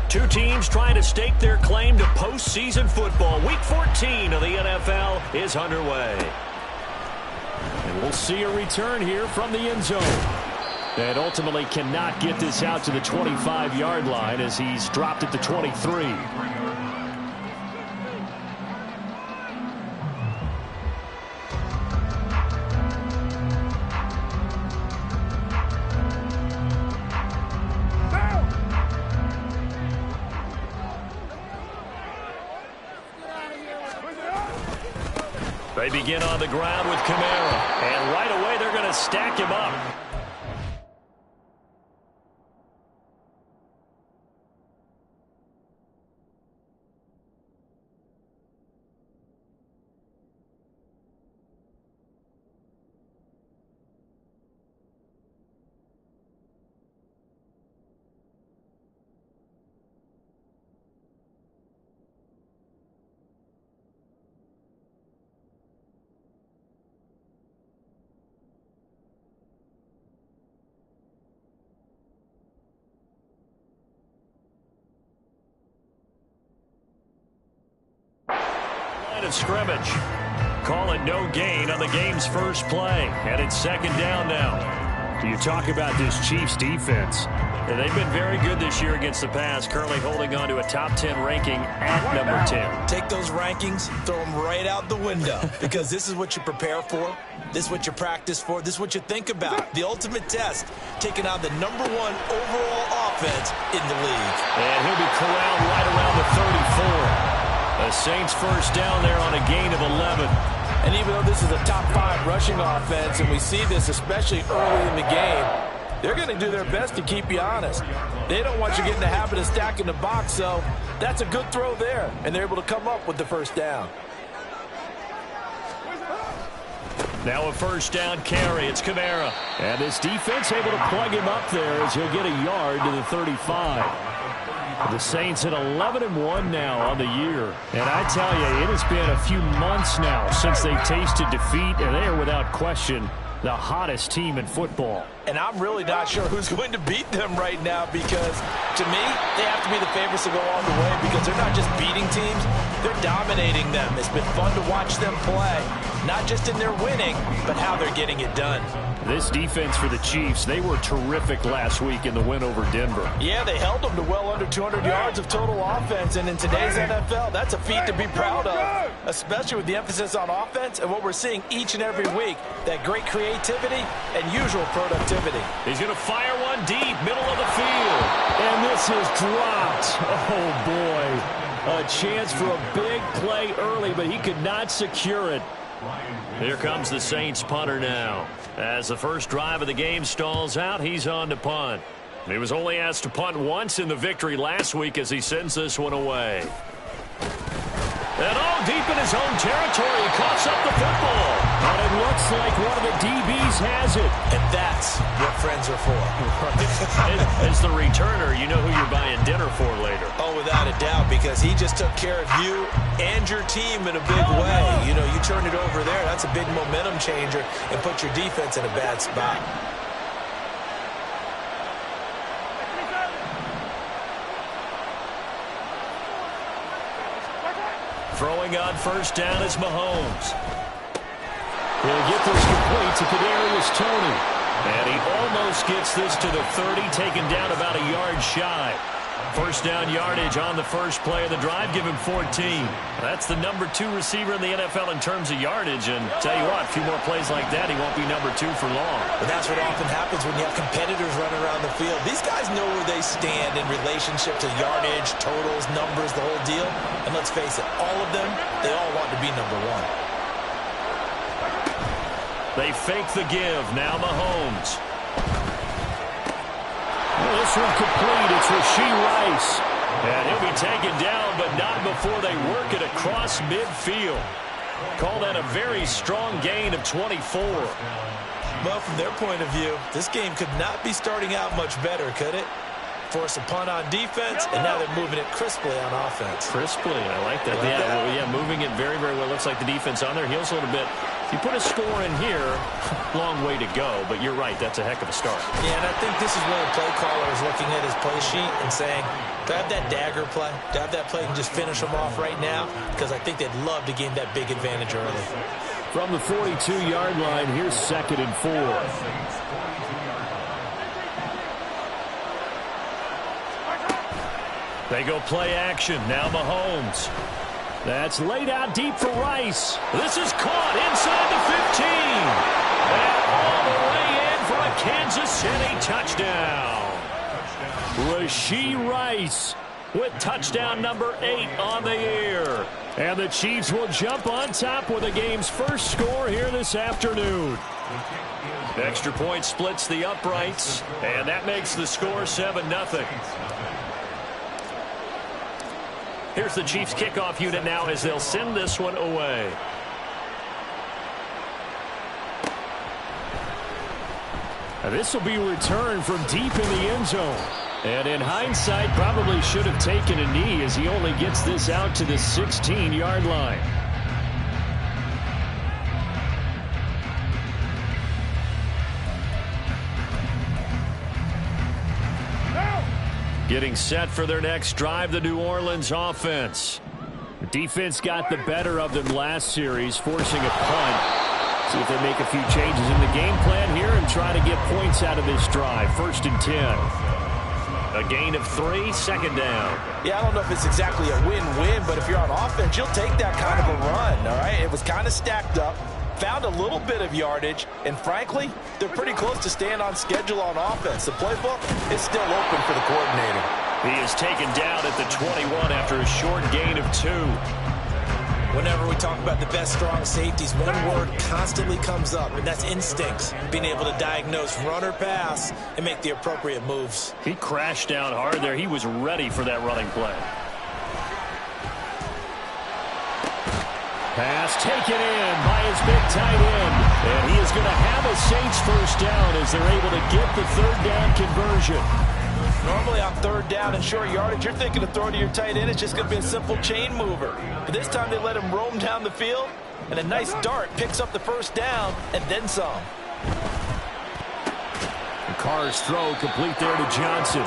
Two teams trying to stake their claim to postseason football. Week 14 of the NFL is underway. And we'll see a return here from the end zone. And ultimately cannot get this out to the 25-yard line as he's dropped at the 23. They begin on the ground with Kamara. And right away, they're going to stack him up. Of scrimmage. Call it no gain on the game's first play. And it's second down now. You talk about this Chiefs defense. They've been very good this year against the pass, currently holding on to a top 10 ranking at number 10. Take those rankings, throw them right out the window, because this is what you prepare for. This is what you practice for. This is what you think about. The ultimate test, taking on the #1 overall offense in the league. And he'll be corralled right around the 34. The Saints first down there on a gain of 11. And even though this is a top 5 rushing offense, and we see this especially early in the game, they're going to do their best to keep you honest. They don't want you getting the habit of stacking the box, so that's a good throw there. And they're able to come up with the first down. Now a first down carry. It's Kamara. And this defense able to plug him up there as he'll get a yard to the 35. The Saints at 11-1 now on the year. And I tell you, it has been a few months now since they tasted defeat, and they are without question the hottest team in football. And I'm really not sure who's going to beat them right now, because to me, they have to be the favorites to go all the way, because they're not just beating teams, they're dominating them. It's been fun to watch them play, not just in their winning, but how they're getting it done. This defense for the Chiefs, they were terrific last week in the win over Denver. Yeah, they held them to well under 200 yards of total offense, and in today's NFL, that's a feat to be proud of, especially with the emphasis on offense and what we're seeing each and every week, that great creativity and usual productivity. He's going to fire one deep, middle of the field. And this is dropped. Oh, boy. A chance for a big play early, but he could not secure it. Here comes the Saints punter now. As the first drive of the game stalls out, he's on to punt. He was only asked to punt once in the victory last week as he sends this one away. And all deep in his own territory, he coughs up the football. And it looks like one of the DBs has it. And that's what friends are for. As the returner, you know who you're buying dinner for later. Oh, without a doubt, because he just took care of you and your team in a big way. You know, you turn it over there, that's a big momentum changer, and put your defense in a bad spot. Throwing on first down is Mahomes. He'll get this complete to Kadarius Toney. And he almost gets this to the 30, taken down about a yard shy. First down yardage on the first play of the drive, give him 14. That's the #2 receiver in the NFL in terms of yardage, and tell you what, a few more plays like that, he won't be #2 for long. But that's what often happens when you have competitors running around the field. These guys know where they stand in relationship to yardage, totals, numbers, the whole deal. And let's face it, all of them, they all want to be #1. They fake the give. Now Mahomes. This one complete. It's Rashee Rice. And he'll be taken down, but not before they work it across midfield. Call that a very strong gain of 24. Well, from their point of view, this game could not be starting out much better, could it? Force a punt on defense, and now they're moving it crisply on offense. Crisply, I like that. Yeah, moving it very, very well. Looks like the defense on their heels a little bit. If you put a score in here, long way to go, but you're right, that's a heck of a start. Yeah, and I think this is where the play caller is looking at his play sheet and saying, do I have that dagger play? Do I have that play and just finish them off right now? Because I think they'd love to gain that big advantage early. From the 42-yard line, here's 2nd and 4. They go play action. Now Mahomes. That's laid out deep for Rice. This is caught inside the 15. And all the way in for a Kansas City touchdown. Rashee Rice with touchdown number 8 on the year. And the Chiefs will jump on top with the game's first score here this afternoon. Extra point splits the uprights, and that makes the score 7-0. Here's the Chiefs kickoff unit now as they'll send this one away. And this will be returned from deep in the end zone. And in hindsight, probably should have taken a knee as he only gets this out to the 16-yard line. Getting set for their next drive, the New Orleans offense. The defense got the better of them last series, forcing a punt. See if they make a few changes in the game plan here and try to get points out of this drive. 1st and 10. A gain of 3, 2nd down. Yeah, I don't know if it's exactly a win-win, but if you're on offense, you'll take that kind of a run, all right? It was kind of stacked up, found a little bit of yardage, and frankly, they're pretty close to staying on schedule on offense. The playbook is still open for the coordinator. He is taken down at the 21 after a short gain of 2. Whenever we talk about the best strong safeties, one word constantly comes up, and that's instincts. Being able to diagnose run or pass and make the appropriate moves. He crashed down hard there. He was ready for that running play. Pass taken in by his big tight end. And he is going to have a Saints first down as they're able to get the 3rd down conversion. Normally on 3rd down and short yardage, you're thinking of throwing to your tight end. It's just going to be a simple chain mover. But this time they let him roam down the field, and a nice dart picks up the 1st down and then some. Carr's throw complete there to Johnson.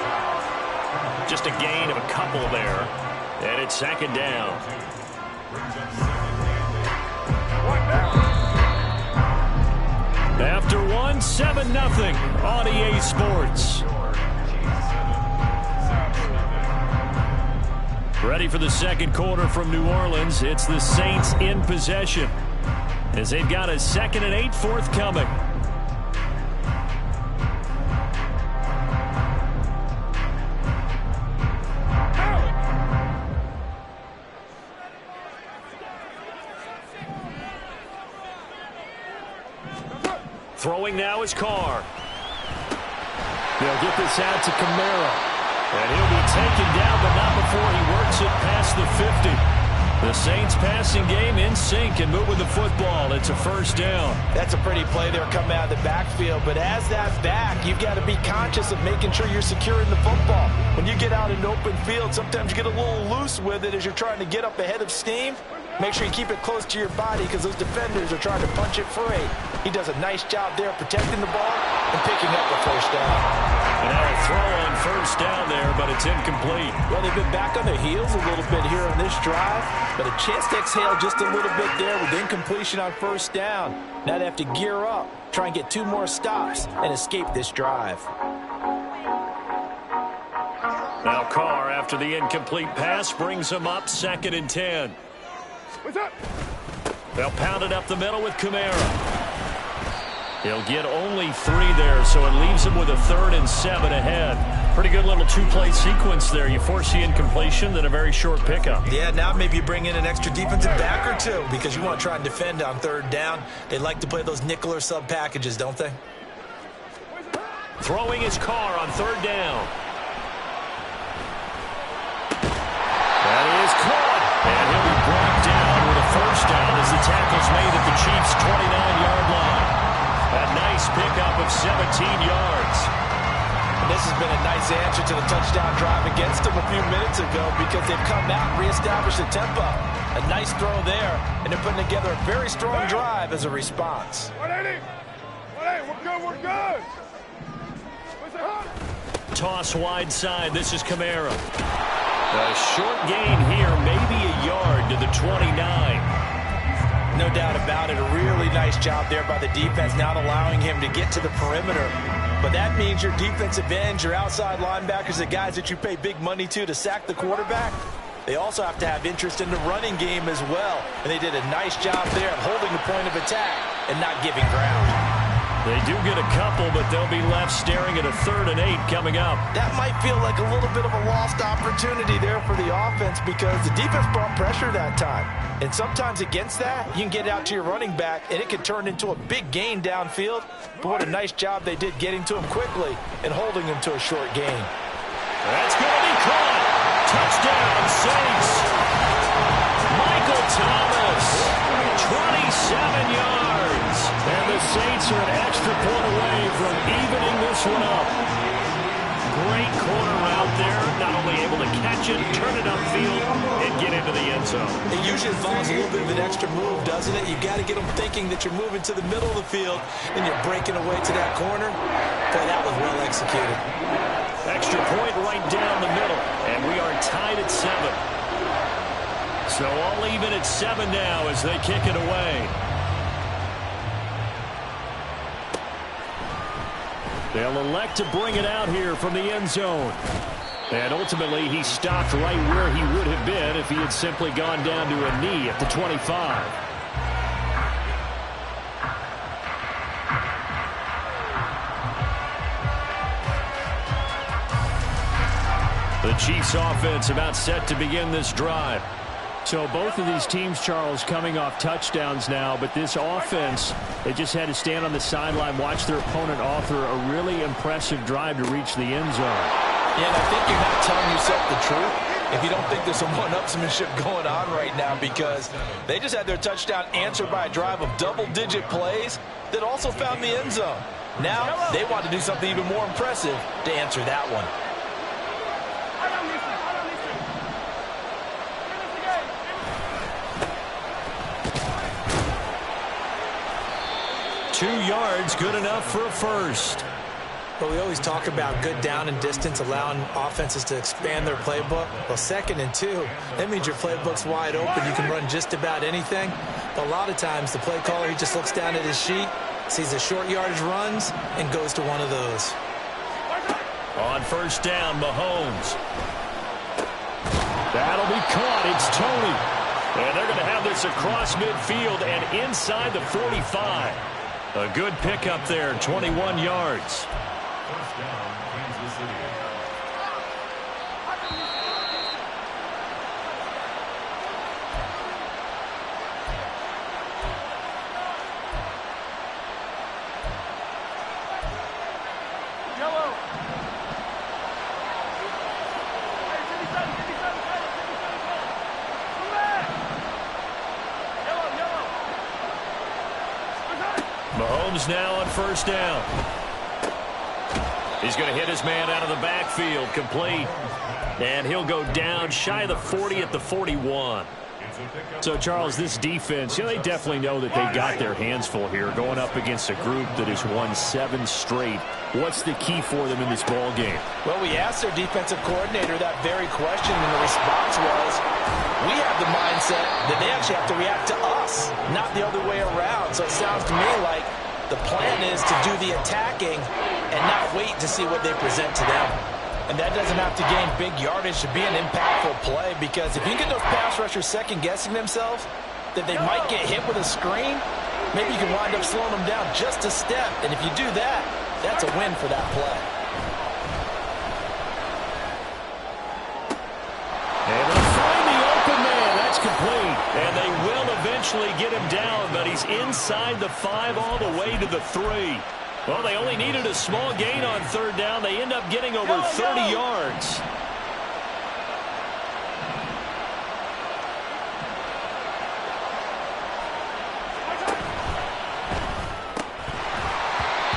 Just a gain of a couple there. And it's 2nd down. After 1, 7-0 on EA Sports. Ready for the 2nd quarter from New Orleans. It's the Saints in possession as they've got a 2nd and 8 forthcoming. Throwing now is Carr. They'll get this out to Kamara. And he'll be taken down, but not before he works it past the 50. The Saints passing game in sync and moving the football. It's a 1st down. That's a pretty play there coming out of the backfield. But as that back, you've got to be conscious of making sure you're securing the football. When you get out in open field, sometimes you get a little loose with it as you're trying to get up ahead of steam. Make sure you keep it close to your body because those defenders are trying to punch it free. He does a nice job there protecting the ball and picking up the 1st down. And now a throw on 1st down there, but it's incomplete. Well, they've been back on their heels a little bit here on this drive, but a chance to exhale just a little bit there with incompletion on 1st down. Now they have to gear up, try and get 2 more stops, and escape this drive. Now Carr, after the incomplete pass, brings him up 2nd and 10. They'll pound it up the middle with Kamara. He'll get only 3 there, so it leaves him with a 3rd and 7 ahead. Pretty good little 2-play sequence there. You force the incompletion, then a very short pickup. Yeah, now maybe you bring in an extra defensive back or 2 because you want to try and defend on 3rd down. They like to play those nickel or sub packages, don't they? Throwing his Carr on 3rd down. That is caught. And he'll be brought down with a 1st down as the tackle's made at the Chiefs' 29-yard line. A nice pickup of 17 yards. And this has been a nice answer to the touchdown drive against them a few minutes ago because they've come out and reestablished the tempo. A nice throw there, and they're putting together a very strong drive as a response. 180. Toss wide side. This is Kamara. A short gain here, maybe a yard to the 29. No doubt about it. A really nice job there by the defense, not allowing him to get to the perimeter. But that means your defensive ends, your outside linebackers, the guys that you pay big money to sack the quarterback, they also have to have interest in the running game as well. And they did a nice job there of holding the point of attack and not giving ground. They do get a couple, but they'll be left staring at a 3rd and 8 coming up. That might feel like a little bit of a lost opportunity there for the offense because the defense brought pressure that time. And sometimes against that, you can get out to your running back, and it could turn into a big gain downfield. But what a nice job they did getting to him quickly and holding him to a short gain. That's going to be caught. Touchdown, Saints. Michael Thomas, 27 yards. And the Saints are an extra point away from evening this one up. Great corner route there. Not only able to catch it, turn it upfield, and get into the end zone. It usually involves a little bit of an extra move, doesn't it? You've got to get them thinking that you're moving to the middle of the field and you're breaking away to that corner. Boy, that was well executed. Extra point right down the middle, and we are tied at 7. So all even at 7 now as they kick it away. They'll elect to bring it out here from the end zone. And ultimately, he stopped right where he would have been if he had simply gone down to a knee at the 25. The Chiefs offense about set to begin this drive. So both of these teams, Charles, coming off touchdowns now, but this offense, they just had to stand on the sideline, watch their opponent author a really impressive drive to reach the end zone. Yeah, and I think you're not telling yourself the truth if you don't think there's some one-upsmanship going on right now, because they just had their touchdown answered by a drive of double-digit plays that also found the end zone. Now they want to do something even more impressive to answer that one. 2 yards, good enough for a first. But we always talk about good down and distance, allowing offenses to expand their playbook. Well, 2nd and 2, that means your playbook's wide open. You can run just about anything. But a lot of times, the play caller, he just looks down at his sheet, sees the short yardage runs, and goes to one of those. On first down, Mahomes. That'll be caught. It's Tony. And they're going to have this across midfield and inside the 45. A good pickup there, 21 yards. Mahomes now on first down. He's going to hit his man out of the backfield, complete. And he'll go down shy of the 40 at the 41. So, Charles, this defense, they definitely know that they got their hands full here going up against a group that has won 7 straight. What's the key for them in this ball game? Well, we asked their defensive coordinator that very question, and the response was, we have the mindset that they actually have to react to us, not the other way around. So it sounds to me like the plan is to do the attacking and not wait to see what they present to them. And that doesn't have to gain big yardage to be an impactful play, because if you get those pass rushers second-guessing themselves that they might get hit with a screen, maybe you can wind up slowing them down just a step. And if you do that, that's a win for that play. And they'll find the open man. That's complete. And they will eventually get him down, but he's inside the 5 all the way to the 3. Well, they only needed a small gain on third down. They end up getting over 30 yards.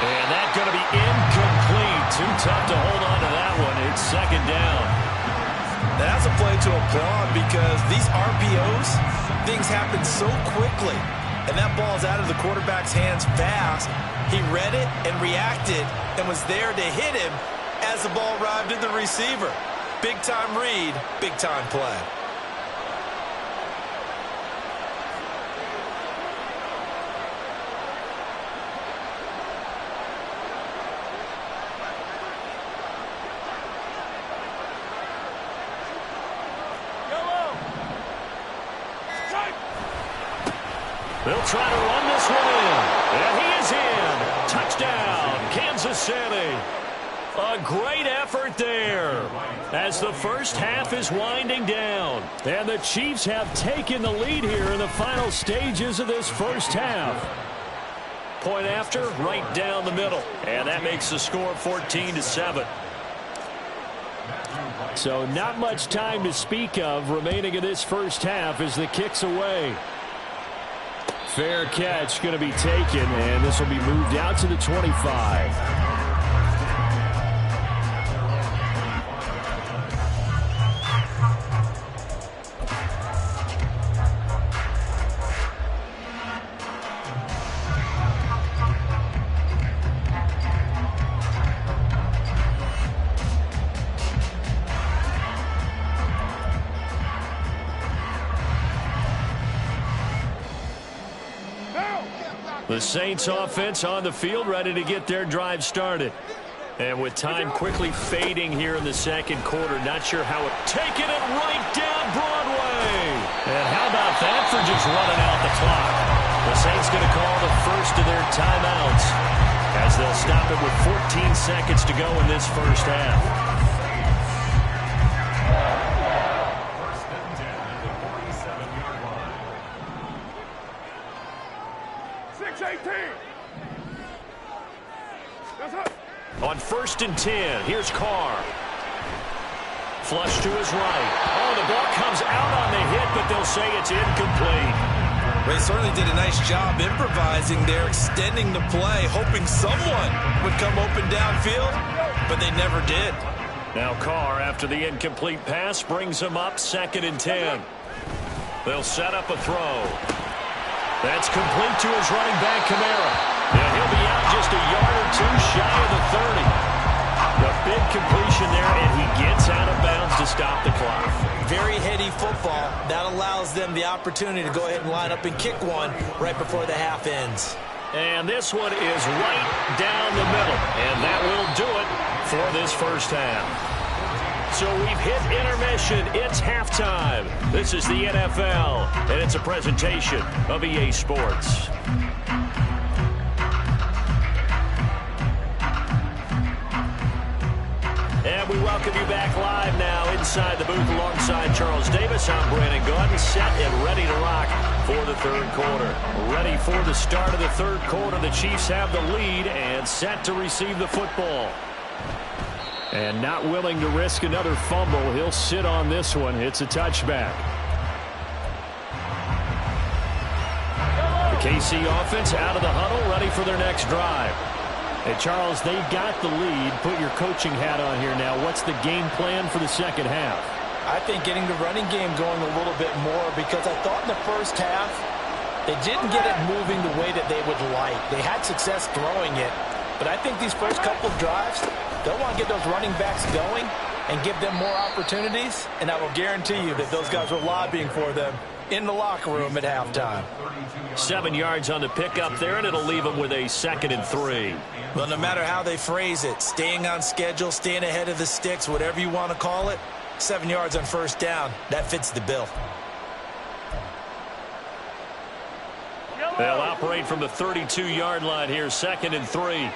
And that's going to be incomplete. Too tough to hold on to that one. It's second down. That's a play to applaud, because these RPOs, things happen so quickly. and that ball's out of the quarterback's hands fast. He read it and reacted and was there to hit him as the ball arrived at the receiver. Big-time read, big-time play. They'll try to run this one in. And he is in. Touchdown, Kansas City. A great effort there as the first half is winding down. And the Chiefs have taken the lead here in the final stages of this first half. Point after, right down the middle. And that makes the score 14-7. So not much time to speak of remaining in this first half as the kick's away. Fair catch going to be taken, and this will be moved out to the 25. The Saints offense on the field, ready to get their drive started. And with time quickly fading here in the second quarter, not sure how it... Taking it right down Broadway. And how about that for just running out the clock? The Saints going to call the first of their timeouts as they'll stop it with 14 seconds to go in this first half. On 1st and 10, here's Carr. Flush to his right. Oh, the ball comes out on the hit, but they'll say it's incomplete. They certainly did a nice job improvising there, extending the play, hoping someone would come open downfield, but they never did. Now Carr, after the incomplete pass, brings him up 2nd and 10. They'll set up a throw. That's complete to his running back, Kamara. And he'll be out just a yard or two shy of the 30. The big completion there, and he gets out of bounds to stop the clock. Very heady football. That allows them the opportunity to go ahead and line up and kick one right before the half ends. And this one is right down the middle. And that will do it for this first half. So we've hit intermission. It's halftime. This is the NFL, and it's a presentation of EA Sports. And we welcome you back live now inside the booth alongside Charles Davis. I'm Brandon Gaudin, set and ready to rock for the third quarter. Ready for the start of the third quarter. The Chiefs have the lead and set to receive the football. And not willing to risk another fumble. He'll sit on this one. It's a touchback. The KC offense out of the huddle, ready for their next drive. Hey, Charles, they've got the lead. Put your coaching hat on here now. What's the game plan for the second half? I think getting the running game going a little bit more, because I thought in the first half they didn't get it moving the way that they would like. They had success throwing it, but I think these first couple of drives, they'll want to get those running backs going and give them more opportunities, and I will guarantee you that those guys were lobbying for them in the locker room at halftime. 7 yards on the pickup there, and it'll leave them with a 2nd and 3. Well, no matter how they phrase it, staying on schedule, staying ahead of the sticks, whatever you want to call it, 7 yards on first down, that fits the bill. They'll operate from the 32-yard line here, 2nd and 3.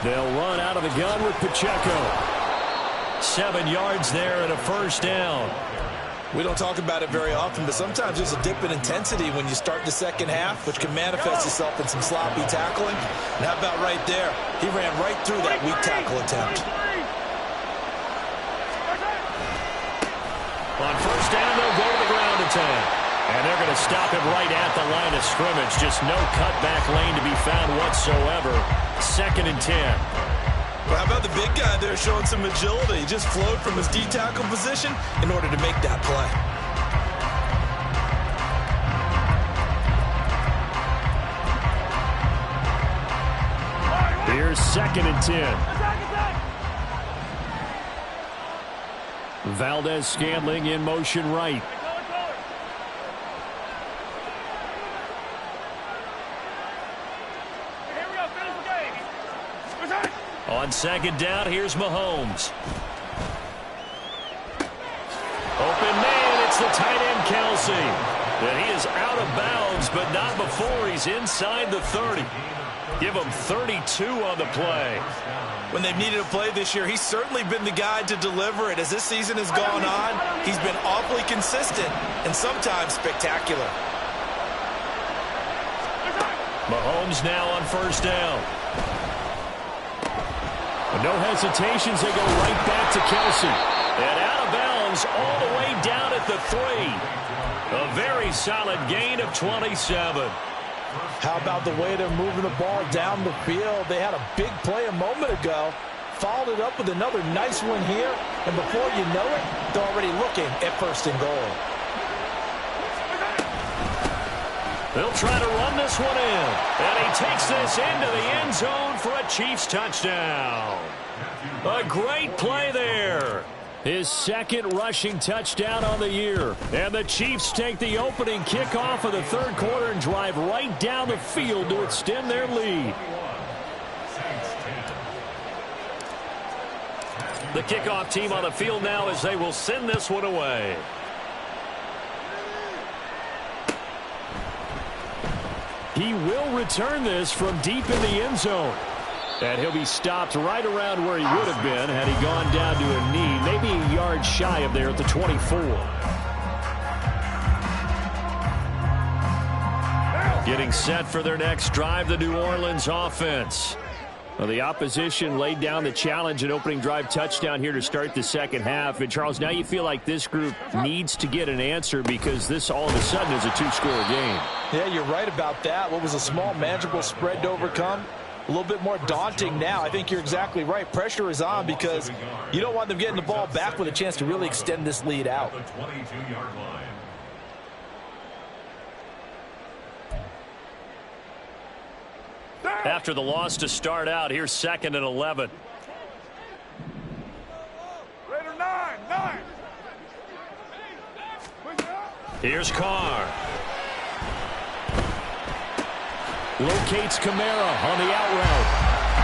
They'll run out of the gun with Pacheco. 7 yards there and a first down. We don't talk about it very often, but sometimes there's a dip in intensity when you start the second half, which can manifest itself in some sloppy tackling. And how about right there? He ran right through that weak tackle attempt. On first down, they'll go to the ground attack. And they're going to stop him right at the line of scrimmage. Just no cutback lane to be found whatsoever. 2nd and 10. Well, how about the big guy there showing some agility? He just flowed from his D-tackle position in order to make that play. Here's 2nd and 10. Valdez-Scantling in motion right. On 2nd down, here's Mahomes. Open man, it's the tight end Kelce. And he is out of bounds, but not before he's inside the 30. Give him 32 on the play. When they've needed a play this year, he's certainly been the guy to deliver it. As this season has gone on, he's been awfully consistent and sometimes spectacular. Mahomes now on 1st down. No hesitations, they go right back to Kelce. And out of bounds all the way down at the 3. A very solid gain of 27. How about the way they're moving the ball down the field? They had a big play a moment ago, followed it up with another nice one here, and before you know it, they're already looking at 1st and goal. They'll try to run this one in, and he takes this into the end zone for a Chiefs touchdown. A great play there. His 2nd rushing touchdown on the year. And the Chiefs take the opening kickoff of the 3rd quarter and drive right down the field to extend their lead. The kickoff team on the field now as they will send this one away. He will return this from deep in the end zone. And he'll be stopped right around where he would have been had he gone down to a knee, maybe a yard shy of there at the 24. Getting set for their next drive, the New Orleans offense. Well, the opposition laid down the challenge and opening drive touchdown here to start the 2nd half. And, Charles, now you feel like this group needs to get an answer because this all of a sudden is a 2-score game. Yeah, you're right about that. What was a small, manageable spread to overcome? A little bit more daunting now. I think you're exactly right. Pressure is on because you don't want them getting the ball back with a chance to really extend this lead out. After the loss to start out, here's 2nd and 11. Here's Carr. Locates Kamara on the out route.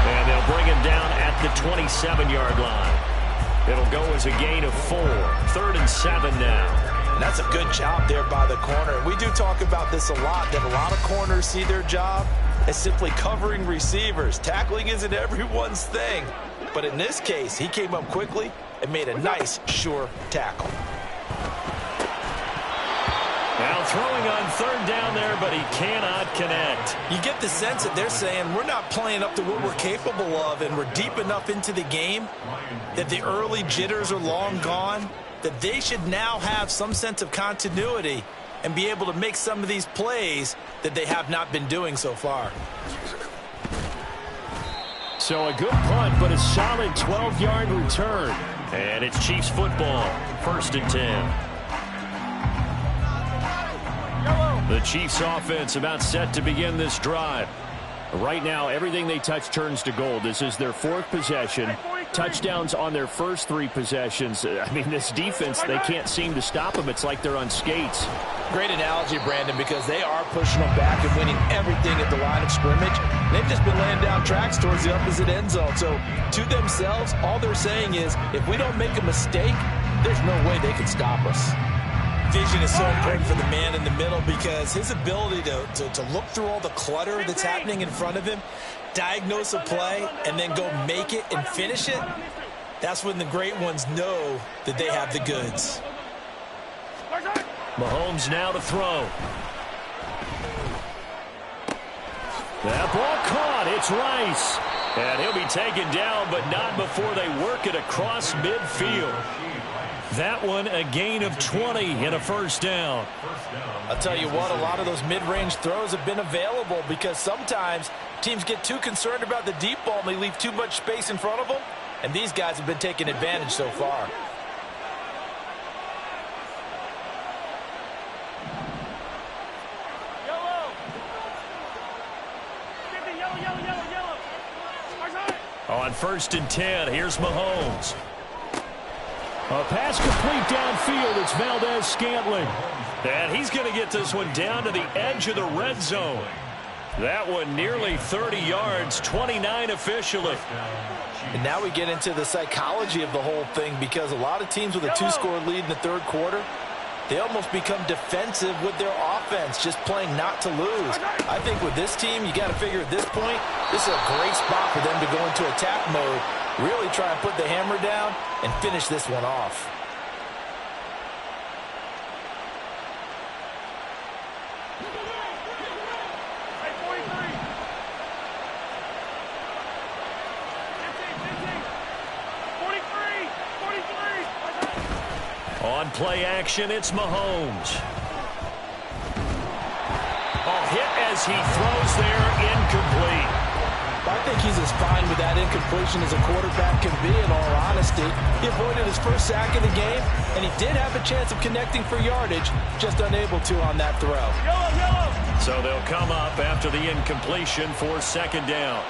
And they'll bring him down at the 27-yard line. It'll go as a gain of 4. 3rd and 7 now. And that's a good job there by the corner. We do talk about this a lot, that a lot of corners see their job as simply covering receivers. Tackling isn't everyone's thing. But in this case, he came up quickly and made a nice, sure tackle. Now throwing on 3rd down there, but he cannot connect. You get the sense that they're saying we're not playing up to what we're capable of, and we're deep enough into the game that the early jitters are long gone, that they should now have some sense of continuity and be able to make some of these plays that they have not been doing so far. So a good punt, but a solid 12-yard return. And it's Chiefs football, 1st and 10. The Chiefs offense about set to begin this drive. Right now, everything they touch turns to gold. This is their 4th possession. Touchdowns on their first 3 possessions. I mean, this defense, they can't seem to stop them. It's like they're on skates. Great analogy, Brandon, because they are pushing them back and winning everything at the line of scrimmage. They've just been laying down tracks towards the opposite end zone. So to themselves, all they're saying is, if we don't make a mistake, there's no way they can stop us. Vision is so important for the man in the middle because his ability to look through all the clutter that's happening in front of him, diagnose a play, and then go make it and finish it, that's when the great ones know that they have the goods. Mahomes now to throw. That ball caught. It's Rice. And he'll be taken down, but not before they work it across midfield. That one a gain of 20 and a 1st down. I'll tell you what, a lot of those mid-range throws have been available because sometimes Teams get too concerned about the deep ball and they leave too much space in front of them. And these guys have been taking advantage so far. On 1st and 10, here's Mahomes. A pass complete downfield. It's Valdez-Scantling. And he's going to get this one down to the edge of the red zone. That one nearly 30 yards, 29 officially. And now we get into the psychology of the whole thing, because a lot of teams with a 2-score lead in the third quarter, they almost become defensive with their offense, just playing not to lose. I think with this team, you got to figure at this point, this is a great spot for them to go into attack mode, really try and put the hammer down and finish this one off. On play action, it's Mahomes. Hit as he throws there, incomplete. I think he's as fine with that incompletion as a quarterback can be, in all honesty. He avoided his first sack of the game, and he did have a chance of connecting for yardage, just unable to on that throw. So they'll come up after the incompletion for 2nd down.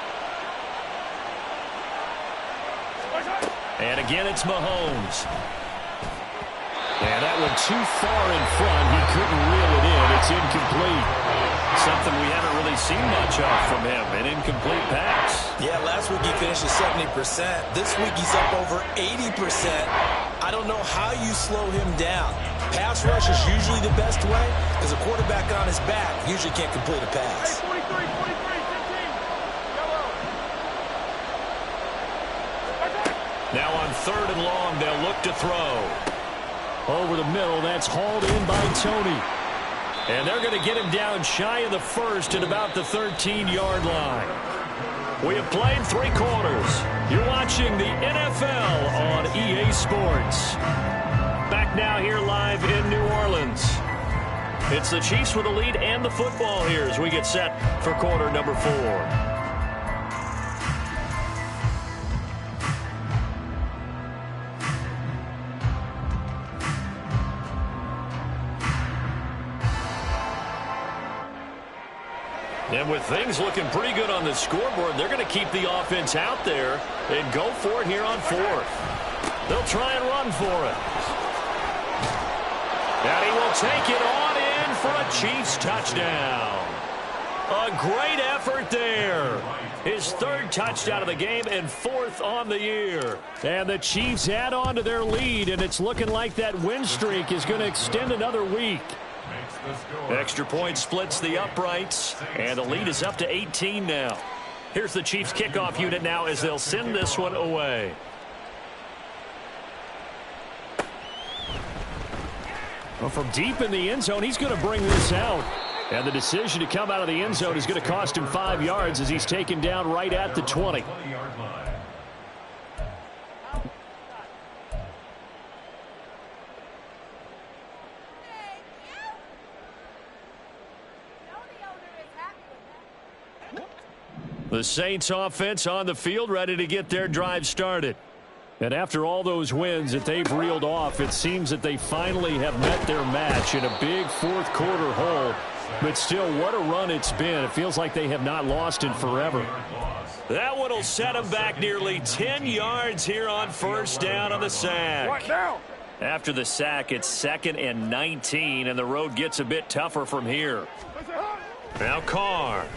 And again, it's Mahomes. And that one too far in front. He couldn't reel it in. It's incomplete. Something we haven't really seen much of from him, an incomplete pass. Yeah, last week he finished at 70%. This week he's up over 80%. I don't know how you slow him down. Pass rush is usually the best way, because a quarterback on his back usually can't complete a pass. Now on 3rd and long, they'll look to throw. Over the middle, that's hauled in by Tony. And they're going to get him down shy of the 1st at about the 13-yard line. We have played 3 quarters. You're watching the NFL on EA Sports. Back now here live in New Orleans. It's the Chiefs with the lead and the football here as we get set for quarter number 4. And with things looking pretty good on the scoreboard, they're going to keep the offense out there and go for it here on 4th. They'll try and run for it. And he will take it on in for a Chiefs touchdown. A great effort there. His 3rd touchdown of the game and 4th on the year. And the Chiefs add on to their lead, and it's looking like that win streak is going to extend another week. Extra point splits the uprights, and the lead is up to 18 now. Here's the Chiefs kickoff unit now as they'll send this one away. Well, from deep in the end zone, he's going to bring this out. And the decision to come out of the end zone is going to cost him 5 yards as he's taken down right at the 20. The Saints offense on the field, ready to get their drive started. And after all those wins that they've reeled off, it seems that they finally have met their match in a big 4th quarter hole. But still, what a run it's been. It feels like they have not lost in forever. That one will set them back nearly 10 yards here on 1st down on the sack. What now? After the sack, it's 2nd and 19, and the road gets a bit tougher from here. Now Carr.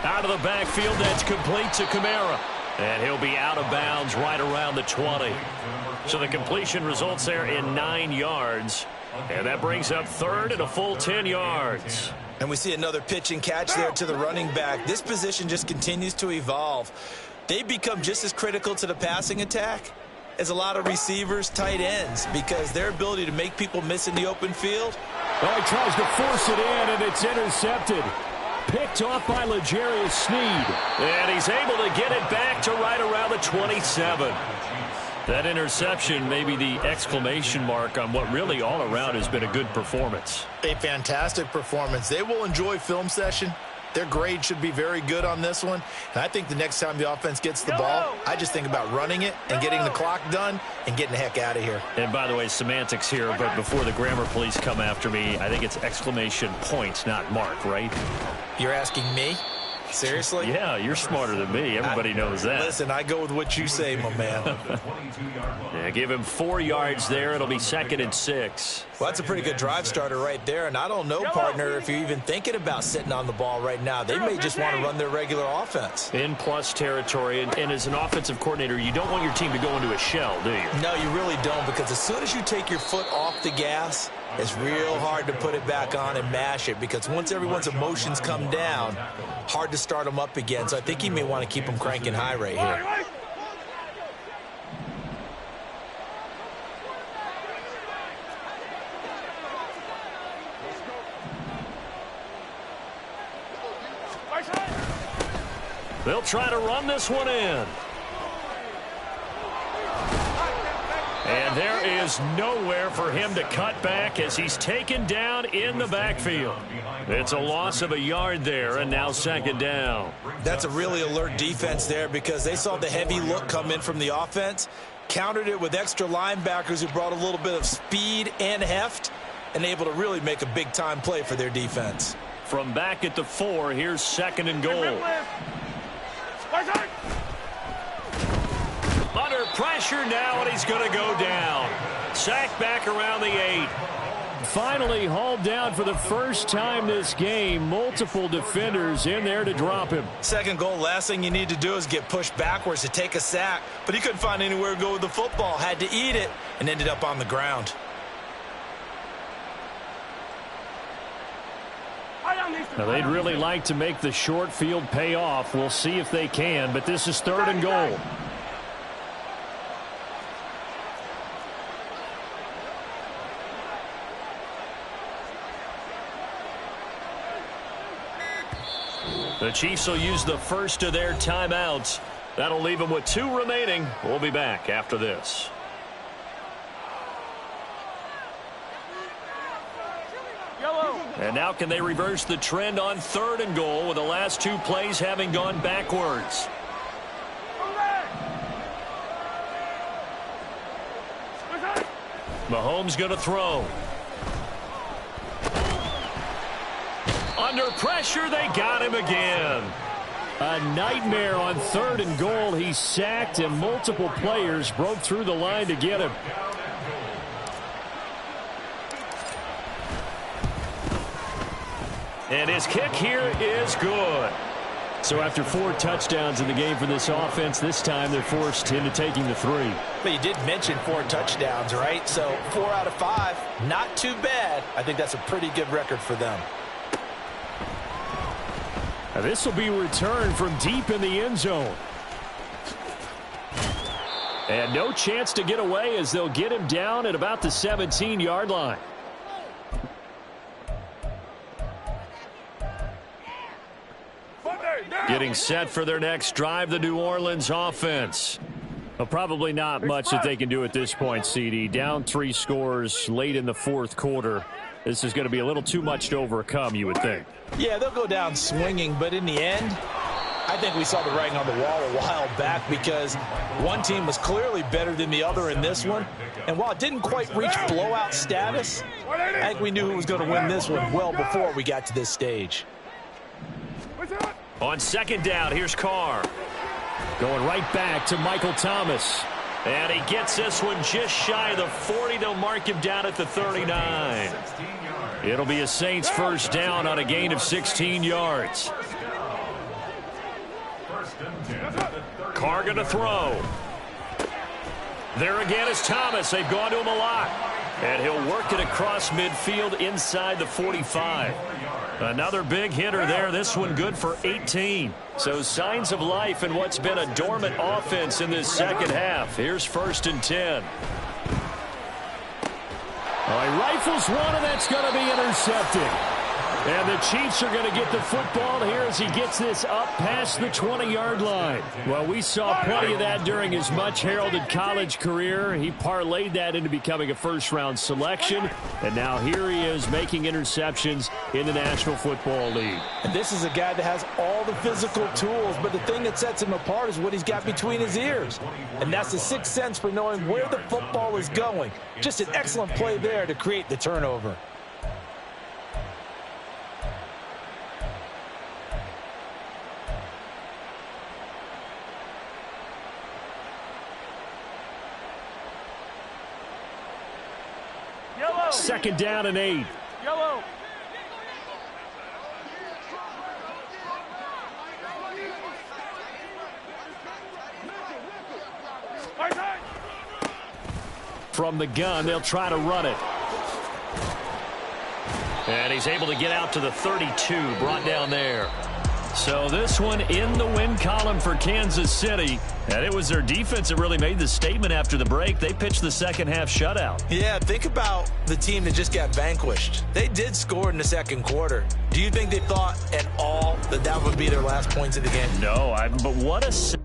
Out of the backfield, that's complete to Kamara. And he'll be out of bounds right around the 20. So the completion results there in 9 yards. And that brings up 3rd and a full 10 yards. And we see another pitch and catch there to the running back. This position just continues to evolve. They become just as critical to the passing attack as a lot of receivers, tight ends, because their ability to make people miss in the open field. Oh, he tries to force it in, and it's intercepted. Picked off by L'Jarius Sneed. And he's able to get it back to right around the 27. That interception may be the exclamation mark on what really all around has been a good performance. A fantastic performance. They will enjoy film session Their grade should be very good on this one. And I think the next time the offense gets the ball, I just think about running it and getting the clock done and getting the heck out of here. And by the way, semantics here, but before the grammar police come after me, I think it's exclamation point, not mark, right? You're asking me? Seriously? Yeah, you're smarter than me. Everybody knows that. Listen, I go with what you say, my man. Yeah, give him 4 yards there. It'll be 2nd and 6. Well, that's a pretty good drive starter right there. And I don't know, partner, if you're even thinking about sitting on the ball right now. They may just want to run their regular offense. In plus territory. And as an offensive coordinator, you don't want your team to go into a shell, do you? No, you really don't, because as soon as you take your foot off the gas, it's real hard to put it back on and mash it, because once everyone's emotions come down, hard to start them up again. So I think he may want to keep them cranking high right here. They'll try to run this one in. And there is nowhere for him to cut back as he's taken down in the backfield. It's a loss of a yard there, and now 2nd down. That's a really alert defense there, because they saw the heavy look come in from the offense, countered it with extra linebackers who brought a little bit of speed and heft, and able to really make a big-time play for their defense. From back at the 4, here's 2nd and goal. Under pressure now, and he's going to go down. Sacked back around the 8. Finally hauled down for the first time this game. Multiple defenders in there to drop him. 2nd goal, last thing you need to do is get pushed backwards to take a sack. But he couldn't find anywhere to go with the football. Had to eat it and ended up on the ground. Now, they'd really like to make the short field pay off. We'll see if they can, but this is 3rd and goal. The Chiefs will use the first of their timeouts. That'll leave them with 2 remaining. We'll be back after this. And now can they reverse the trend on 3rd and goal with the last 2 plays having gone backwards? Mahomes going to throw. Under pressure, they got him again. A nightmare on 3rd and goal. He's sacked, and multiple players broke through the line to get him. And his kick here is good. So after 4 touchdowns in the game for this offense, this time they're forced into taking the 3. But you did mention 4 touchdowns, right? So 4 out of 5, not too bad. I think that's a pretty good record for them. Now this will be returned from deep in the end zone. And no chance to get away as they'll get him down at about the 17-yard line. Getting set for their next drive, the New Orleans offense. Well, probably not much that they can do at this point, CD. Down 3 scores late in the 4th quarter. This is going to be a little too much to overcome, you would think. Yeah, they'll go down swinging, but in the end, I think we saw the writing on the wall a while back, because one team was clearly better than the other in this one. And while it didn't quite reach blowout status, I think we knew who was going to win this one well before we got to this stage. On 2nd down, here's Carr. Going right back to Michael Thomas. And he gets this one just shy of the 40. They'll mark him down at the 39. It'll be a Saints first down on a gain of 16 yards. Carr going to throw. There again is Thomas. They've gone to him a lot. And he'll work it across midfield inside the 45. Another big hitter there. This one good for 18. So signs of life in what's been a dormant offense in this 2nd half. Here's 1st and 10. Oh, he rifles one, and that's going to be intercepted. And the Chiefs are going to get the football here as he gets this up past the 20-yard line. Well, we saw plenty of that during his much-heralded college career. He parlayed that into becoming a first-round selection. And now here he is making interceptions in the National Football League. And this is a guy that has all the physical tools, but the thing that sets him apart is what he's got between his ears. And that's the sixth sense for knowing where the football is going. Just an excellent play there to create the turnover. Second down and 8. Yellow. From the gun, they'll try to run it. And he's able to get out to the 32, brought down there. So this one in the win column for Kansas City. And it was their defense that really made the statement after the break. They pitched the second-half shutout. Yeah, think about the team that just got vanquished. They did score in the second quarter. Do you think they thought at all that that would be their last points of the game? No, but what a...